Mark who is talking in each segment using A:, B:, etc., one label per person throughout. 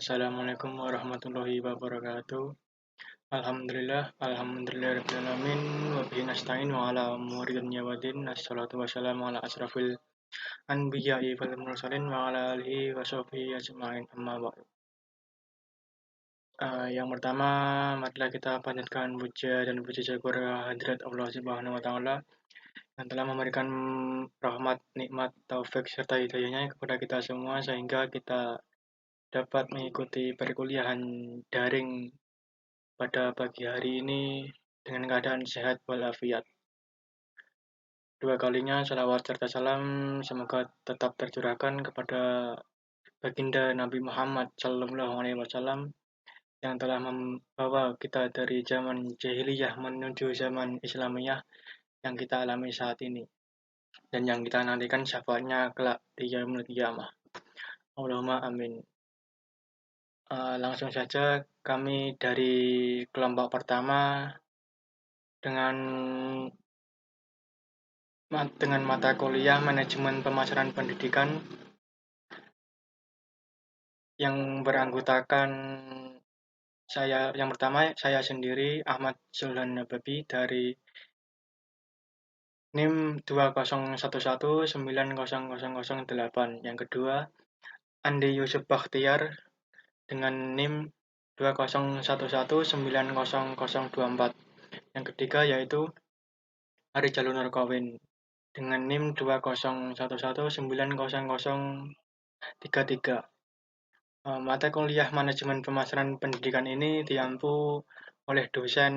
A: Assalamualaikum warahmatullahi wabarakatuh. Alhamdulillahirabbil alamin wa bihi nasta'in wa ala umuri dunya waddin. Assalatu wassalamu ala asrafil anbiya'i wal mursalin wa ala alihi wa sahbihi ajma'in amma ba'du. Yang pertama, marilah kita panjatkan puja dan puji syukur kehadirat Allah Subhanahu wa taala yang telah memberikan rahmat, nikmat, taufik serta hidayahnya kepada kita semua sehingga kita dapat mengikuti perkuliahan daring pada pagi hari ini dengan keadaan sehat walafiat. Dua kalinya salawat serta salam semoga tetap tercurahkan kepada baginda Nabi Muhammad SAW yang telah membawa kita dari zaman jahiliyah menuju zaman Islamiyah yang kita alami saat ini dan yang kita nantikan syafaatnya kelak di yaumul qiyamah. Allahumma amin. Langsung saja kami dari kelompok pertama dengan mata kuliah Manajemen Pemasaran Pendidikan yang beranggotakan yang pertama saya sendiri Ahmad Zulhan Nababi dari NIM 2011900008. Yang kedua Andi Yusuf Bakhtiar dengan NIM 2011900024. Yang ketiga yaitu Ari Jalunur Kowin dengan NIM 2011900033. Mata kuliah Manajemen Pemasaran Pendidikan ini diampu oleh dosen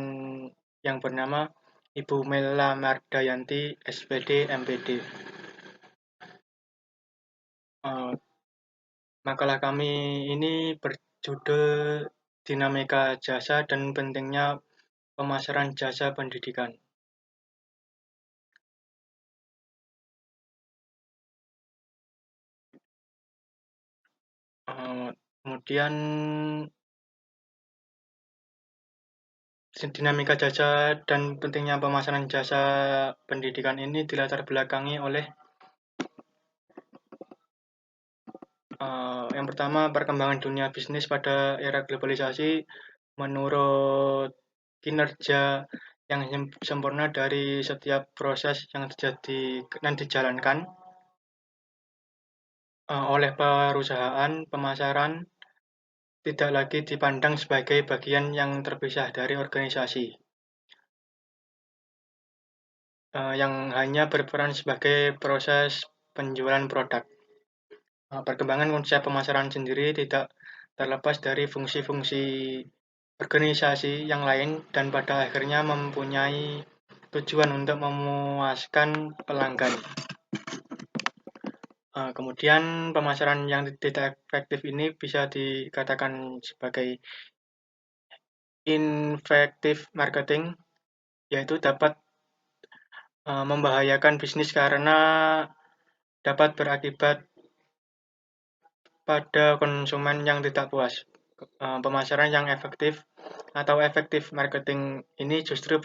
A: yang bernama Ibu Mela Mardayanti, SPD, MPD. Makalah kami ini berjudul Dinamika Jasa dan Pentingnya Pemasaran Jasa Pendidikan. Kemudian dinamika jasa dan pentingnya pemasaran jasa pendidikan ini dilatar belakangi oleh yang pertama perkembangan dunia bisnis pada era globalisasi menurut kinerja yang sempurna dari setiap proses yang terjadi dan dijalankan oleh perusahaan. Pemasaran tidak lagi dipandang sebagai bagian yang terpisah dari organisasi yang hanya berperan sebagai proses penjualan produk. Perkembangan konsep pemasaran sendiri tidak terlepas dari fungsi-fungsi organisasi yang lain dan pada akhirnya mempunyai tujuan untuk memuaskan pelanggan. Kemudian pemasaran yang tidak efektif ini bisa dikatakan sebagai ineffective marketing, yaitu dapat membahayakan bisnis karena dapat berakibat pada konsumen yang tidak puas. Pemasaran yang efektif atau effective marketing ini justru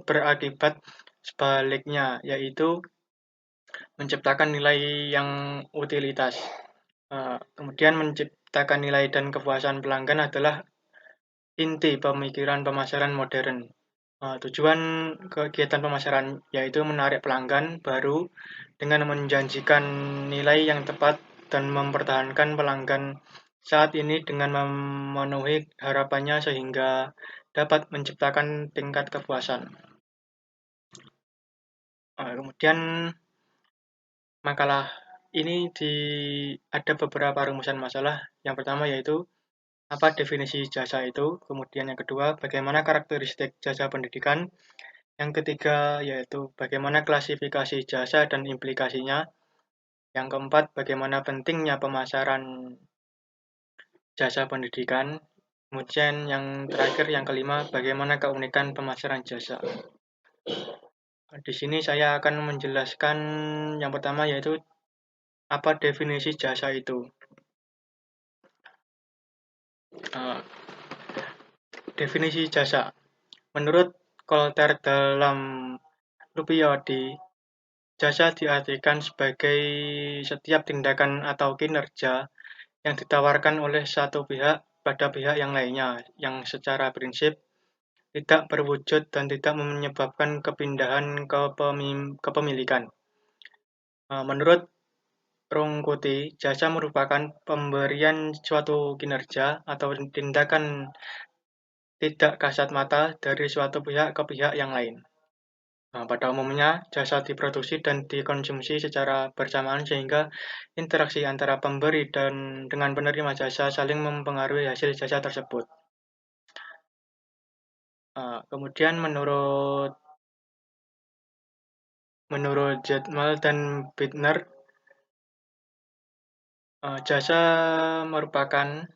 A: berakibat sebaliknya, yaitu menciptakan nilai yang utilitas. Kemudian menciptakan nilai dan kepuasan pelanggan adalah inti pemikiran pemasaran modern. Tujuan kegiatan pemasaran yaitu menarik pelanggan baru dengan menjanjikan nilai yang tepat dan mempertahankan pelanggan saat ini dengan memenuhi harapannya sehingga dapat menciptakan tingkat kepuasan. Kemudian makalah ini ada beberapa rumusan masalah. Yang pertama yaitu apa definisi jasa itu, kemudian yang kedua bagaimana karakteristik jasa pendidikan, yang ketiga yaitu bagaimana klasifikasi jasa dan implikasinya, yang keempat bagaimana pentingnya pemasaran jasa pendidikan, kemudian yang terakhir yang kelima bagaimana keunikan pemasaran jasa. Di sini saya akan menjelaskan yang pertama yaitu apa definisi jasa itu. Definisi jasa. Menurut Kolter dalam Lupiyodi, jasa diartikan sebagai setiap tindakan atau kinerja yang ditawarkan oleh satu pihak pada pihak yang lainnya, yang secara prinsip tidak berwujud dan tidak menyebabkan kepindahan kepemilikan. Menurut Rungkuti, jasa merupakan pemberian suatu kinerja atau tindakan tidak kasat mata dari suatu pihak ke pihak yang lain. Pada umumnya, jasa diproduksi dan dikonsumsi secara bersamaan sehingga interaksi antara pemberi dan dengan penerima jasa saling mempengaruhi hasil jasa tersebut. Kemudian menurut Jetmal dan Bittner, jasa merupakan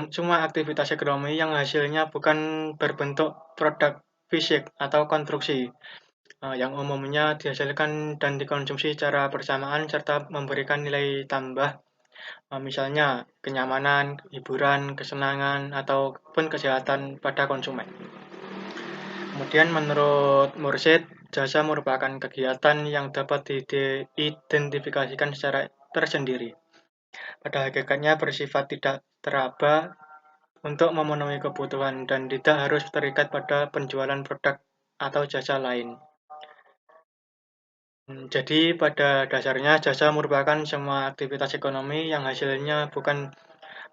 A: semua aktivitas ekonomi yang hasilnya bukan berbentuk produk fisik atau konstruksi, yang umumnya dihasilkan dan dikonsumsi secara bersamaan serta memberikan nilai tambah, misalnya kenyamanan, hiburan, kesenangan, ataupun kesehatan pada konsumen. Kemudian menurut Mursyid, jasa merupakan kegiatan yang dapat diidentifikasikan secara tersendiri. Pada hakikatnya bersifat tidak teraba untuk memenuhi kebutuhan dan tidak harus terikat pada penjualan produk atau jasa lain. Jadi pada dasarnya jasa merupakan semua aktivitas ekonomi yang hasilnya bukan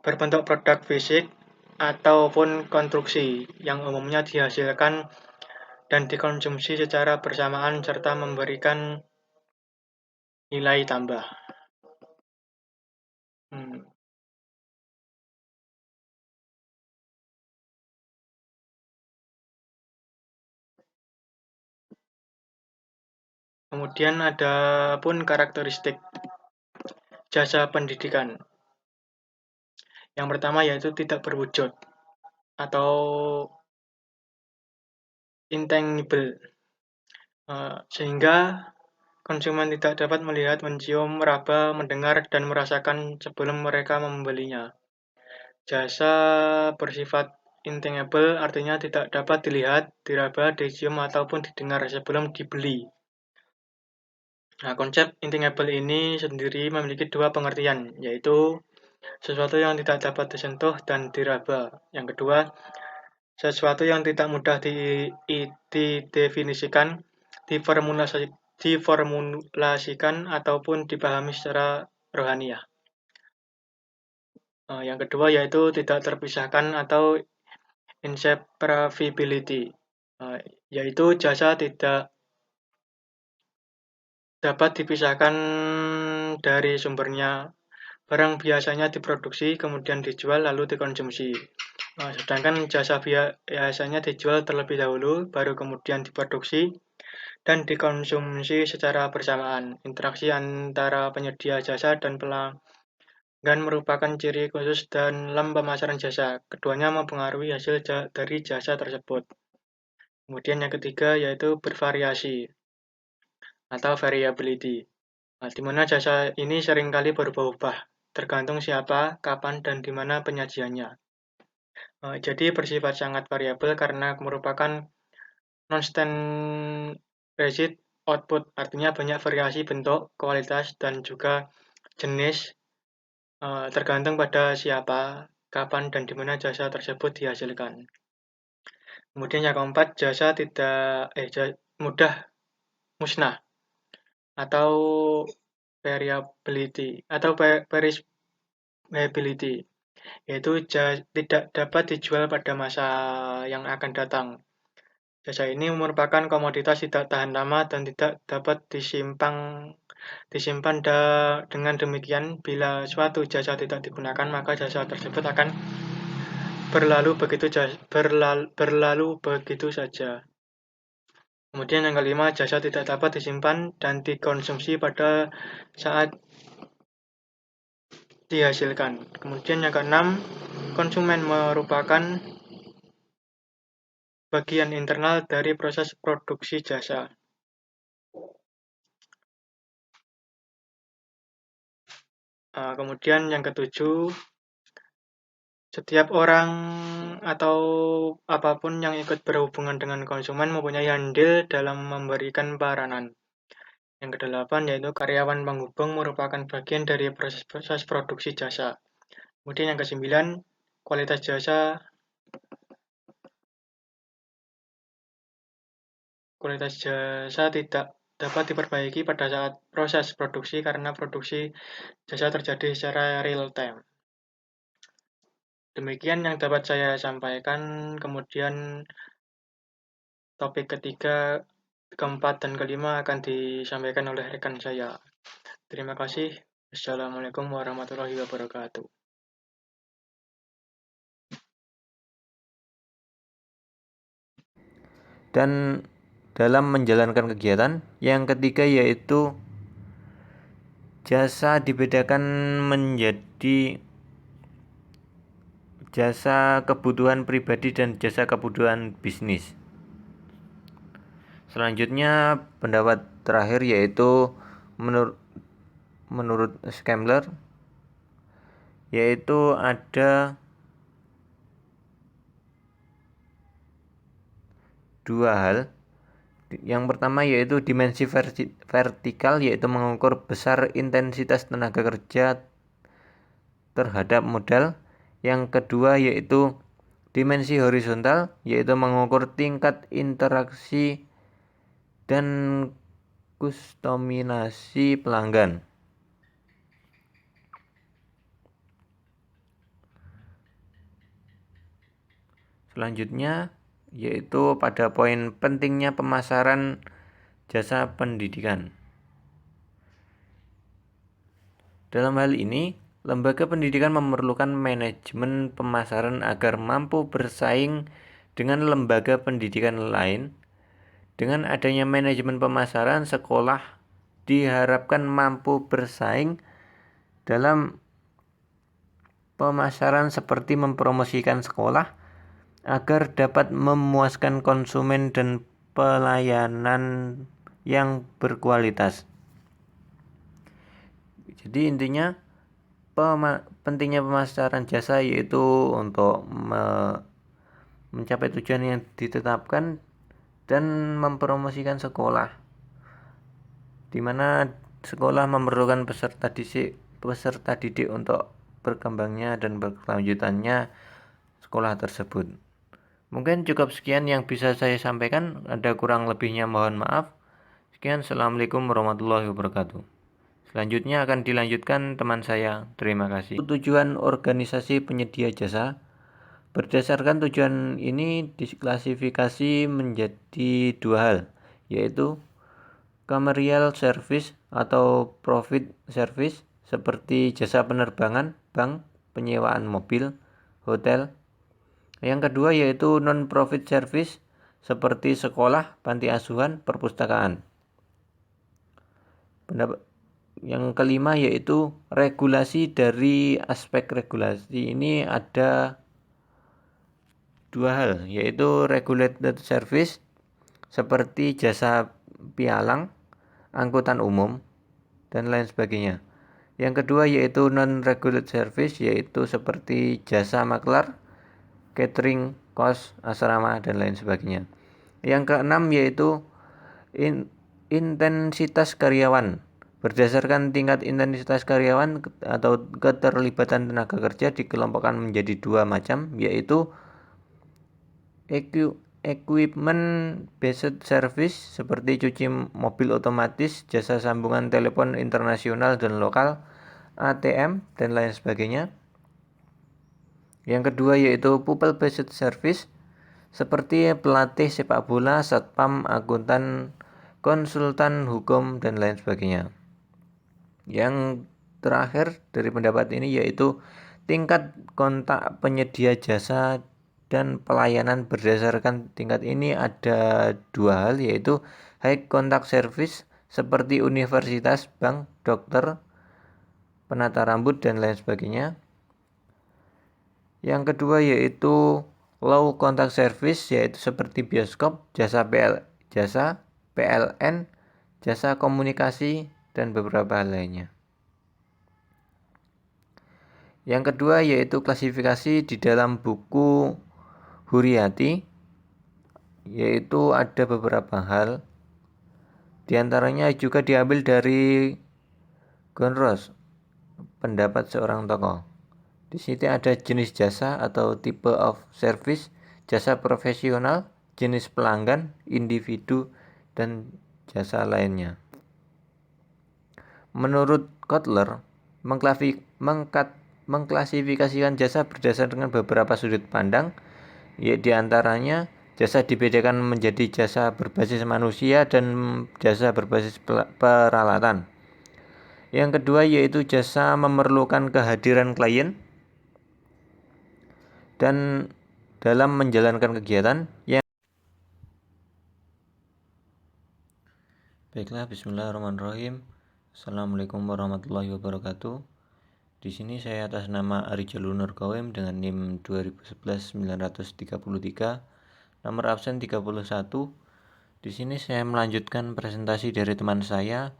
A: berbentuk produk fisik ataupun konstruksi yang umumnya dihasilkan dan dikonsumsi secara bersamaan serta memberikan nilai tambah. Kemudian ada pun karakteristik jasa pendidikan. Yang pertama yaitu tidak berwujud atau intangible, sehingga konsumen tidak dapat melihat, mencium, meraba, mendengar, dan merasakan sebelum mereka membelinya. Jasa bersifat intangible artinya tidak dapat dilihat, diraba, dicium, ataupun didengar sebelum dibeli. Konsep intangible ini sendiri memiliki dua pengertian, yaitu sesuatu yang tidak dapat disentuh dan diraba. Yang kedua, sesuatu yang tidak mudah didefinisikan, diformulasikan, ataupun dipahami secara rohaniah. Yang kedua yaitu tidak terpisahkan atau inseparability, yaitu jasa tidak dapat dipisahkan dari sumbernya. Barang biasanya diproduksi, kemudian dijual, lalu dikonsumsi. Sedangkan jasa biasanya dijual terlebih dahulu, baru kemudian diproduksi dan dikonsumsi secara bersamaan. Interaksi antara penyedia jasa dan pelanggan merupakan ciri khusus dalam pemasaran jasa. Keduanya mempengaruhi hasil dari jasa tersebut. Kemudian yang ketiga yaitu bervariasi atau variability, di mana jasa ini seringkali berubah-ubah, tergantung siapa, kapan, dan di mana penyajiannya. Jadi bersifat sangat variabel karena merupakan non-standardized output, artinya banyak variasi bentuk, kualitas, dan juga jenis, tergantung pada siapa, kapan, dan di mana jasa tersebut dihasilkan. Kemudian yang keempat, jasa mudah musnah atau variability atau perishability, yaitu tidak dapat dijual pada masa yang akan datang. Jasa ini merupakan komoditas tidak tahan lama dan tidak dapat disimpan dengan demikian, bila suatu jasa tidak digunakan, maka jasa tersebut akan berlalu begitu saja. Kemudian yang kelima, jasa tidak dapat disimpan dan dikonsumsi pada saat dihasilkan. Kemudian yang keenam, konsumen merupakan bagian internal dari proses produksi jasa. Kemudian yang ketujuh, setiap orang atau apapun yang ikut berhubungan dengan konsumen mempunyai andil dalam memberikan peranan. Yang kedelapan yaitu karyawan penghubung merupakan bagian dari proses produksi jasa. Kemudian yang kesembilan, kualitas jasa tidak dapat diperbaiki pada saat proses produksi karena produksi jasa terjadi secara real time. Demikian yang dapat saya sampaikan. Kemudian topik ketiga, keempat, dan kelima akan disampaikan oleh rekan saya. Terima kasih. Assalamualaikum warahmatullahi wabarakatuh.
B: Dan dalam menjalankan kegiatan, yang ketiga yaitu jasa dibedakan menjadi jasa kebutuhan pribadi dan jasa kebutuhan bisnis. Selanjutnya pendapat terakhir yaitu menurut Schambler yaitu ada dua hal. Yang pertama yaitu dimensi vertikal, yaitu mengukur besar intensitas tenaga kerja terhadap modal. Yang kedua yaitu dimensi horizontal, yaitu mengukur tingkat interaksi dan kustomisasi pelanggan. Selanjutnya yaitu pada poin pentingnya pemasaran jasa pendidikan. Dalam hal ini, lembaga pendidikan memerlukan manajemen pemasaran agar mampu bersaing dengan lembaga pendidikan lain. Dengan adanya manajemen pemasaran, sekolah diharapkan mampu bersaing dalam pemasaran seperti mempromosikan sekolah agar dapat memuaskan konsumen dan pelayanan yang berkualitas. Jadi intinya pentingnya pemasaran jasa yaitu untuk mencapai tujuan yang ditetapkan dan mempromosikan sekolah, di mana sekolah memerlukan peserta didik untuk berkembangnya dan berkelanjutannya sekolah tersebut. Mungkin cukup sekian yang bisa saya sampaikan, ada kurang lebihnya mohon maaf. Sekian, Assalamualaikum warahmatullahi wabarakatuh. Selanjutnya akan dilanjutkan teman saya. Terima kasih. Tujuan organisasi penyedia jasa. Berdasarkan tujuan ini diklasifikasi menjadi dua hal, yaitu commercial service atau profit service seperti jasa penerbangan, bank, penyewaan mobil, hotel. Yang kedua yaitu non-profit service seperti sekolah, panti asuhan, perpustakaan. Yang kelima yaitu regulasi. Dari aspek regulasi ini ada dua hal, yaitu regulated service seperti jasa pialang, angkutan umum, dan lain sebagainya. Yang kedua yaitu non-regulated service, yaitu seperti jasa maklar, catering, kos, asrama, dan lain sebagainya. Yang keenam yaitu intensitas karyawan. Berdasarkan tingkat intensitas karyawan atau keterlibatan tenaga kerja dikelompokkan menjadi dua macam, yaitu equipment based service seperti cuci mobil otomatis, jasa sambungan telepon internasional dan lokal, ATM, dan lain sebagainya. Yang kedua yaitu people based service seperti pelatih sepak bola, satpam, akuntan, konsultan hukum, dan lain sebagainya. Yang terakhir dari pendapat ini yaitu tingkat kontak penyedia jasa dan pelayanan. Berdasarkan tingkat ini ada dua hal, yaitu high contact service seperti universitas, bank, dokter, penata rambut, dan lain sebagainya. Yang kedua yaitu low contact service, yaitu seperti bioskop, jasa PLN, jasa komunikasi, dan beberapa hal lainnya. Yang kedua yaitu klasifikasi di dalam buku Huriyati, yaitu ada beberapa hal. Di antaranya juga diambil dari Gonros, pendapat seorang tokoh. Di sini ada jenis jasa atau type of service, jasa profesional, jenis pelanggan, individu, dan jasa lainnya. Menurut Kotler, mengklasifikasikan jasa berdasarkan beberapa sudut pandang, di antaranya jasa dibedakan menjadi jasa berbasis manusia dan jasa berbasis peralatan. Yang kedua yaitu jasa memerlukan kehadiran klien dan dalam menjalankan kegiatan yang Baiklah, bismillahirrahmanirrahim. Assalamualaikum warahmatullahi wabarakatuh. Di sini saya atas nama Ari Jalur Nurkawim dengan NIM 2011-933, nomor absen 31. Di sini saya melanjutkan presentasi dari teman saya.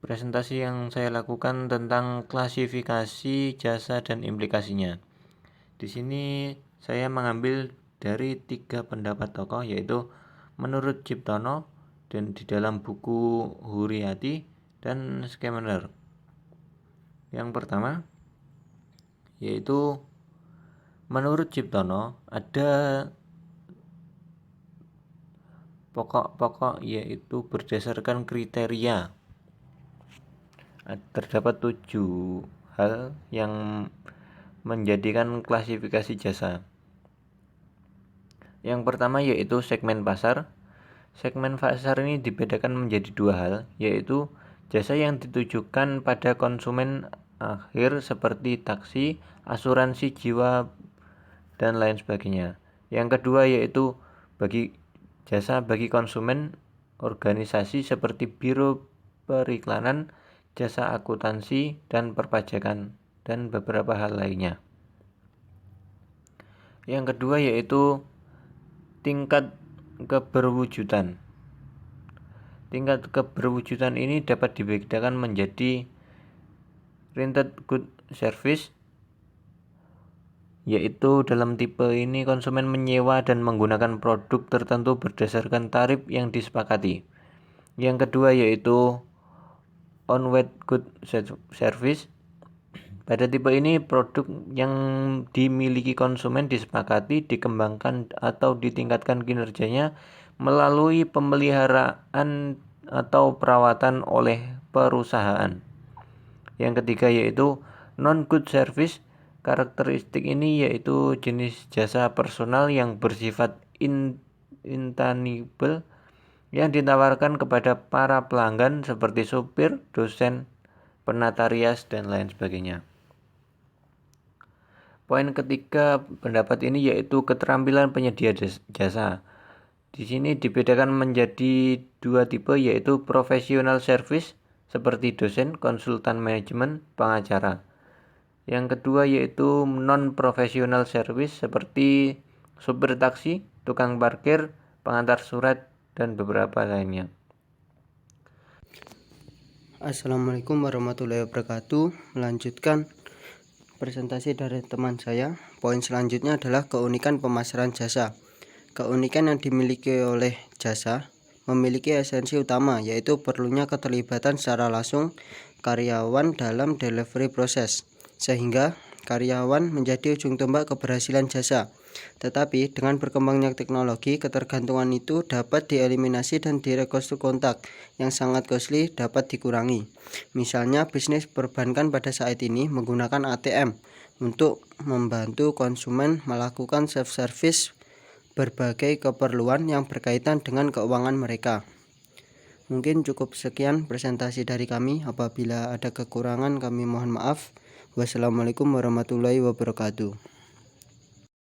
B: Presentasi yang saya lakukan tentang klasifikasi jasa dan implikasinya. Di sini saya mengambil dari 3 pendapat tokoh, yaitu menurut Ciptono dan di dalam buku Huriyati dan Skemener. Yang pertama yaitu menurut Ciptono ada pokok-pokok yaitu berdasarkan kriteria. Terdapat 7 hal yang menjadikan klasifikasi jasa. Yang pertama yaitu segmen pasar. Segmen pasar ini dibedakan menjadi 2 hal, yaitu jasa yang ditujukan pada konsumen akhir seperti taksi, asuransi jiwa, dan lain sebagainya. Yang kedua yaitu jasa bagi konsumen organisasi seperti biro periklanan, jasa akuntansi, dan perpajakan, dan beberapa hal lainnya. Yang kedua yaitu tingkat keberwujudan. Tingkat keberwujudan ini dapat dibedakan menjadi rented good service, yaitu dalam tipe ini konsumen menyewa dan menggunakan produk tertentu berdasarkan tarif yang disepakati. Yang kedua yaitu on-wait good service. Pada tipe ini produk yang dimiliki konsumen disepakati, dikembangkan atau ditingkatkan kinerjanya melalui pemeliharaan atau perawatan oleh perusahaan. Yang ketiga yaitu non-good service. Karakteristik ini yaitu jenis jasa personal yang bersifat intangible yang ditawarkan kepada para pelanggan seperti supir, dosen, penata rias, dan lain sebagainya. Poin ketiga pendapat ini yaitu keterampilan penyedia jasa. Di sini dibedakan menjadi 2 tipe, yaitu professional service seperti dosen, konsultan manajemen, pengacara. Yang kedua yaitu non-professional service seperti supir taksi, tukang parkir, pengantar surat, dan beberapa lainnya.
C: Assalamualaikum warahmatullahi wabarakatuh. Melanjutkan presentasi dari teman saya. Poin selanjutnya adalah keunikan pemasaran jasa. Keunikan yang dimiliki oleh jasa memiliki esensi utama, yaitu perlunya keterlibatan secara langsung karyawan dalam delivery proses, sehingga karyawan menjadi ujung tombak keberhasilan jasa. Tetapi dengan berkembangnya teknologi, ketergantungan itu dapat dieliminasi dan direkonstruksi kontak yang sangat costly dapat dikurangi. Misalnya bisnis perbankan pada saat ini menggunakan ATM untuk membantu konsumen melakukan self-service berbagai keperluan yang berkaitan dengan keuangan mereka. Mungkin cukup sekian presentasi dari kami. Apabila ada kekurangan kami mohon maaf. Wassalamualaikum warahmatullahi wabarakatuh.